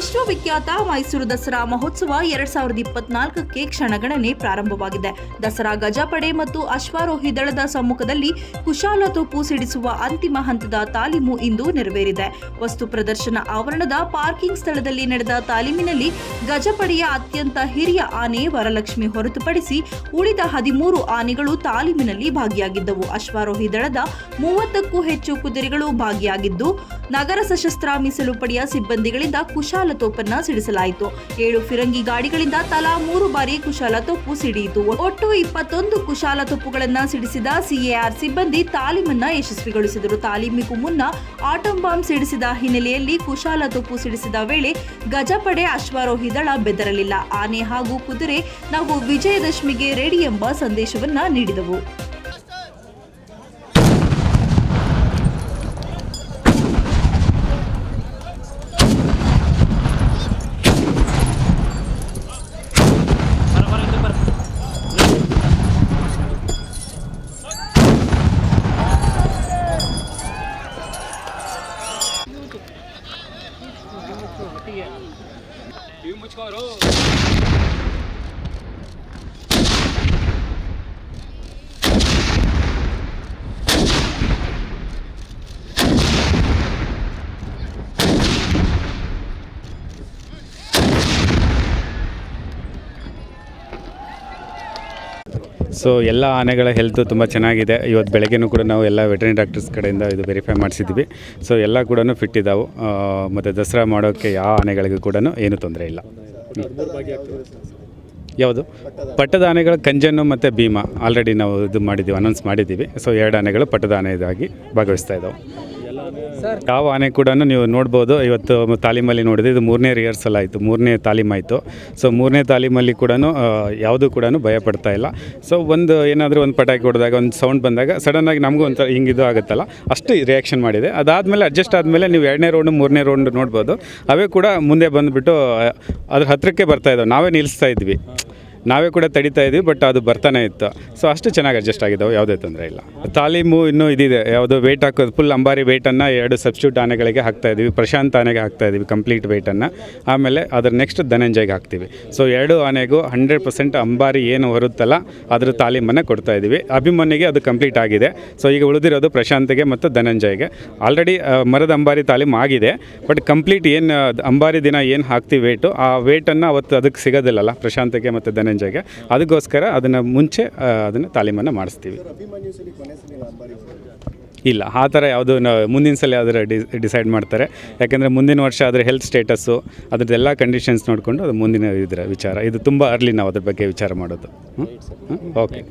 ವಿಶ್ವವಿಖ್ಯಾತ ಮೈಸೂರು ದಸರಾ ಮಹೋತ್ಸವ 2024ಕ್ಕೆ ಕ್ಷಣಗಣನೆ ಪ್ರಾರಂಭವಾಗಿದೆ. ದಸರಾ ಗಜಪಡೆ ಮತ್ತು ಅಶ್ವಾರೋಹಿ ದಳದ ಸಮ್ಮುಖದಲ್ಲಿ ಕುಶಾಲತೋಪು ಸಿಡಿಸುವ ಅಂತಿಮ ಹಂತದ ತಾಲೀಮು ಇಂದು ನೆರವೇರಿದೆ. ವಸ್ತು ಪ್ರದರ್ಶನ ಆವರಣದ ಪಾರ್ಕಿಂಗ್ ಸ್ಥಳದಲ್ಲಿ ನಡೆದ ತಾಲೀಮಿನಲ್ಲಿ ಗಜಪಡೆಯ ಅತ್ಯಂತ ಹಿರಿಯ ಆನೆ ವರಲಕ್ಷ್ಮಿ ಹೊರತುಪಡಿಸಿ ಉಳಿದ 13 ಆನೆಗಳು ತಾಲೀಮಿನಲ್ಲಿ ಭಾಗಿಯಾಗಿದ್ದವು. ಅಶ್ವಾರೋಹಿ ದಳದ 30ಕ್ಕೂ ಹೆಚ್ಚು ಕುದುರೆಗಳು ಭಾಗಿಯಾಗಿದ್ದು, ನಗರ ಸಶಸ್ತ್ರ ಮೀಸಲು ಪಡೆಯ ಸಿಬ್ಬಂದಿಗಳಿಂದ ಕುಶಾಲತೋಪನ್ನ ಸಿಡಿಸಲಾಯಿತು. 7 ಫಿರಂಗಿ ಗಾಡಿಗಳಿಂದ ತಲಾ 3 ಬಾರಿ ಕುಶಾಲತೋಪು ಸಿಡಿಯಿತು. ಒಟ್ಟು 21 ಕುಶಾಲತೋಪುಗಳನ್ನು ಸಿಡಿಸಿದ ಸಿಎಆರ್ ಸಿಬ್ಬಂದಿ ತಾಲೀಮನ್ನ ಯಶಸ್ವಿಗೊಳಿಸಿದರು. ತಾಲೀಮಿಗೂ ಮುನ್ನ ಆಟಂ ಬಾಂಬ್ ಸಿಡಿಸಿದ ಹಿನ್ನೆಲೆಯಲ್ಲಿ ಕುಶಾಲತೋಪು ಸಿಡಿಸಿದ ವೇಳೆ ಗಜಪಡೆ ಅಶ್ವಾರೋಹಿ ದಳ ಬೆದರಲಿಲ್ಲ. ಆನೆ ಹಾಗೂ ಕುದುರೆ ನಾವು ವಿಜಯದಶಮಿಗೆ ರೆಡಿ ಎಂಬ ಸಂದೇಶವನ್ನ ನೀಡಿದವು. ಸೊ ಎಲ್ಲ ಆನೆಗಳ ಹೆಲ್ತು ತುಂಬ ಚೆನ್ನಾಗಿದೆ. ಇವತ್ತು ಬೆಳಗ್ಗೆನೂ ಕೂಡ ನಾವು ಎಲ್ಲ ವೆಟರ್ನರಿ ಡಾಕ್ಟರ್ಸ್ ಕಡೆಯಿಂದ ಇದು ವೆರಿಫೈ ಮಾಡಿಸಿದ್ವಿ. ಸೊ ಎಲ್ಲ ಕೂಡ ಫಿಟ್ ಇದ್ದಾವೆ. ಮತ್ತು ದಸರಾ ಮಾಡೋಕ್ಕೆ ಯಾವ ಆನೆಗಳಿಗೂ ಕೂಡ ಏನೂ ತೊಂದರೆ ಇಲ್ಲ. ಯಾವುದು ಪಟ್ಟದ ಆನೆಗಳ ಕಂಜನ್ನು ಮತ್ತು ಭೀಮಾ ಆಲ್ರೆಡಿ ನಾವು ಇದು ಮಾಡಿದ್ದೀವಿ, ಅನೌನ್ಸ್ ಮಾಡಿದ್ದೀವಿ. ಸೊ 2 ಆನೆಗಳು ಪಟ್ಟದ ಆನೆಯಾಗಿ ಭಾಗವಹಿಸ್ತಾ ಇದ್ದಾವೆ. ಯಾವ ಆನೆ ಕೂಡ ನೀವು ನೋಡ್ಬೋದು. ಇವತ್ತು ತಾಲೀಮಲ್ಲಿ ನೋಡಿದೆ, ಇದು 3ನೇ ರಿಹರ್ಸಲ್ ಆಯಿತು, 3ನೇ ತಾಲೀಮಾಯಿತು. ಸೊ 3ನೇ ತಾಲೀಮಲ್ಲಿ ಕೂಡ ಯಾವುದೂ ಕೂಡ ಭಯ ಪಡ್ತಾ ಇಲ್ಲ. ಸೊ ಏನಾದರೂ ಒಂದು ಪಟಾಕಿ ಹೊಡೆದಾಗ ಒಂದು ಸೌಂಡ್ ಬಂದಾಗ ಸಡನ್ನಾಗಿ ನಮಗೂ ಒಂಥರ ಹಿಂಗಿದು ಆಗುತ್ತಲ್ಲ, ಅಷ್ಟು ರಿಯಾಕ್ಷನ್ ಮಾಡಿದೆ. ಅದಾದಮೇಲೆ ಅಡ್ಜಸ್ಟ್ ಆದಮೇಲೆ ನೀವು 2ನೇ ರೌಂಡು 3ನೇ ರೌಂಡ್ ನೋಡ್ಬೋದು. ಅವೇ ಕೂಡ ಮುಂದೆ ಬಂದುಬಿಟ್ಟು ಅದ್ರ ಹತ್ತಿರಕ್ಕೆ ಬರ್ತಾಯಿದ್ದಾವೆ. ನಾವೇ ನಿಲ್ಲಿಸ್ತಾ ಇದ್ವಿ, ನಾವೇ ಕೂಡ ತಡಿತಾ ಇದ್ವಿ, ಬಟ್ ಅದು ಬರ್ತಾನೆ ಇತ್ತು. ಸೊ ಅಷ್ಟು ಚೆನ್ನಾಗಿ ಅಡ್ಜಸ್ಟ್ ಆಗಿದ್ದಾವೆ, ಯಾವುದೇ ತೊಂದರೆ ಇಲ್ಲ. ತಾಲೀಮು ಇನ್ನೂ ಇದಿದೆ, ಯಾವುದು ವೆಯ್ಟ್ ಹಾಕೋದು, ಫುಲ್ ಅಂಬಾರಿ ವೆಯ್ಟನ್ನು 2 ಸಬ್ಸ್ಟಿಟ್ಯೂಟ್ ಆನೆಗಳಿಗೆ ಹಾಕ್ತಾಯಿದ್ವಿ. ಪ್ರಶಾಂತ್ ಆನೆಗೆ ಹಾಕ್ತಾಯಿದ್ವಿ ಕಂಪ್ಲೀಟ್ ವೆಯ್ಟನ್ನು. ಆಮೇಲೆ ಅದ್ರ ನೆಕ್ಸ್ಟ್ ಧನಂಜಯ್ಗೆ ಹಾಕ್ತೀವಿ. ಸೊ 2 ಆನೆಗೂ 100% ಅಂಬಾರಿ ಏನು ಬರುತ್ತಲ್ಲ ಅದ್ರ ತಾಲೀಮನ್ನು ಕೊಡ್ತಾಯಿದ್ವಿ. ಅಭಿಮನ್ಯುಗೆ ಅದು ಕಂಪ್ಲೀಟ್ ಆಗಿದೆ. ಸೊ ಈಗ ಉಳಿದಿರೋದು ಪ್ರಶಾಂತ್ಗೆ ಮತ್ತು ಧನಂಜಯ್ಗೆ. ಆಲ್ರೆಡಿ ಮರದ ಅಂಬಾರಿ ತಾಲೀಮು ಆಗಿದೆ, ಬಟ್ ಕಂಪ್ಲೀಟ್ ಏನು ಅಂಬಾರಿ ದಿನ ಏನು ಹಾಕ್ತೀವಿ ವೆಯ್ಟು, ಆ ವೆಯ್ಟನ್ನು ಅವತ್ತು ಅದಕ್ಕೆ ಸಿಗೋದಿಲ್ಲಲ್ಲ ಪ್ರಶಾಂತ್ಗೆ ಮತ್ತು ಧನಂಜಯ್ಗೆ. ಅದಕ್ಕೋಸ್ಕರ ಅದನ್ನು ಮುಂಚೆ ಅದನ್ನು ತಾಲೀಮನ್ನು ಮಾಡಿಸ್ತೀವಿ. ಇಲ್ಲ, ಆ ಥರ ಯಾವುದು ಮುಂದಿನ ಸಲ ಅದರ ಡಿಸೈಡ್ ಮಾಡ್ತಾರೆ. ಯಾಕೆಂದರೆ ಮುಂದಿನ ವರ್ಷ ಅದರ ಹೆಲ್ತ್ ಸ್ಟೇಟಸ್ಸು ಅದರದ್ದೆಲ್ಲ ಕಂಡೀಷನ್ಸ್ ನೋಡಿಕೊಂಡು ಅದು ಮುಂದಿನ ಇದರ ವಿಚಾರ. ಇದು ತುಂಬ ಅರ್ಲಿ ನಾವು ಅದ್ರ ಬಗ್ಗೆ ವಿಚಾರ ಮಾಡೋದು. ಓಕೆ.